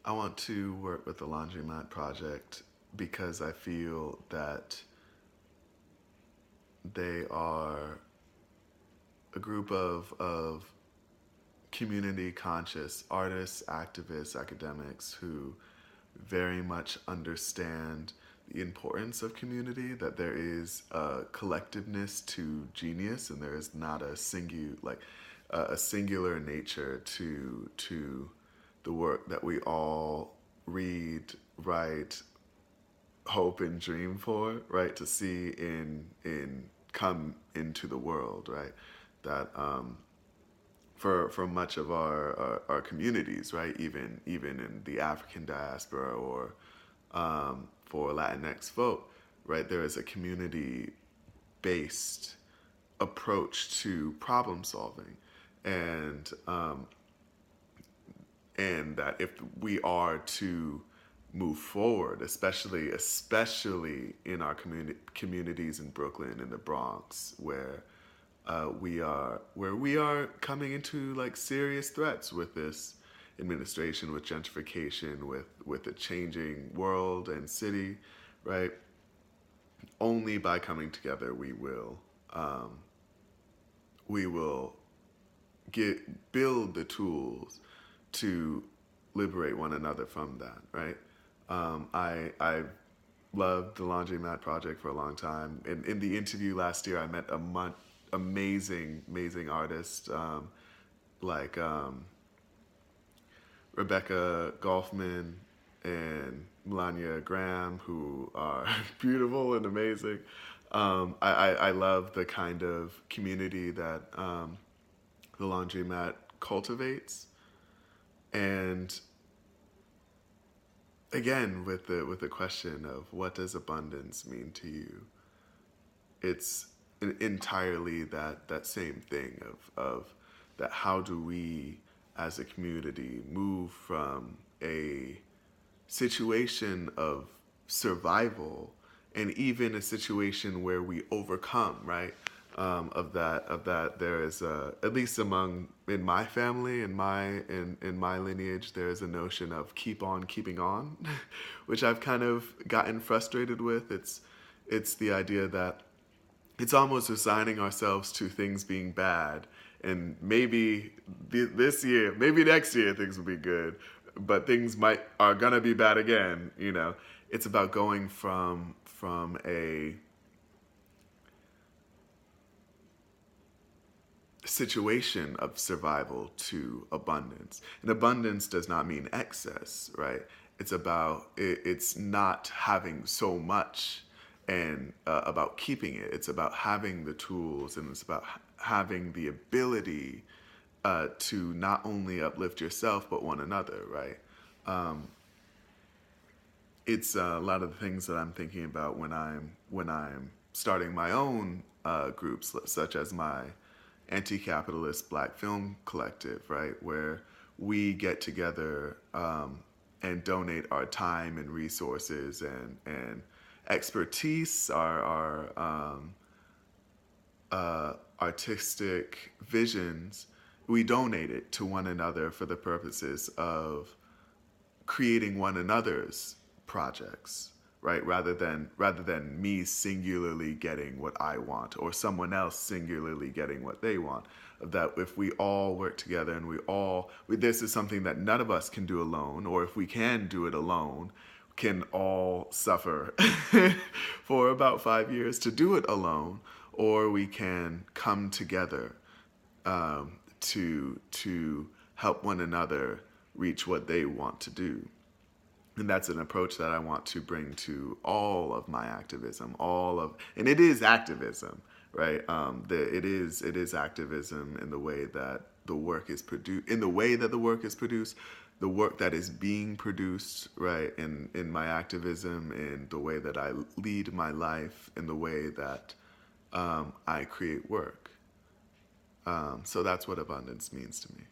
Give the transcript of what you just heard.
I want to work with the Laundromat project because I feel that they are a group of community conscious artists, activists, academics who very much understand the importance of community, that there is a collectiveness to genius and there is not a singular nature to the work that we all read, write, hope and dream for, right? To see in come into the world, right? That for much of our communities, right? Even in the African diaspora or for Latinx folk, right? There is a community based approach to problem solving, and and that if we are to move forward, especially in our communities in Brooklyn and the Bronx, where we are coming into like serious threats with this administration, with gentrification, with a changing world and city, right? Only by coming together we will build the tools to liberate one another from that, right? I loved the Laundromat Project for a long time. In the interview last year, I met amazing artists like Rebecca Golfman and Melania Graham, who are beautiful and amazing. I love the kind of community that the Laundromat cultivates, and again with the question of what does abundance mean to you, it's entirely that same thing of that how do we as a community move from a situation of survival and even a situation where we overcome, right? Of that there is at least among in my family in my lineage there is a notion of keep on keeping on, which I've kind of gotten frustrated with. It's the idea that it's almost resigning ourselves to things being bad, and maybe this year, maybe next year things will be good, but things might are gonna be bad again. It's about going from a situation of survival to abundance. And abundance does not mean excess, right? It's not having so much and about keeping it. It's about having the tools, and it's about having the ability to not only uplift yourself but one another, right? Um, it's a lot of the things that I'm thinking about when I'm starting my own groups, such as my anti-capitalist Black Film Collective, right, where we get together and donate our time and resources and expertise, our artistic visions. We donate it to one another for the purposes of creating one another's projects, right? Rather than me singularly getting what I want or someone else singularly getting what they want. That if we all work together and this is something that none of us can do alone, or if we can do it alone, can all suffer for about 5 years to do it alone, or we can come together to help one another reach what they want to do. And that's an approach that I want to bring to all of my activism, and it is activism, right? It is activism in the way that the work is produced, the work that is being produced, right? In my activism, in the way that I lead my life, in the way that I create work. So that's what abundance means to me.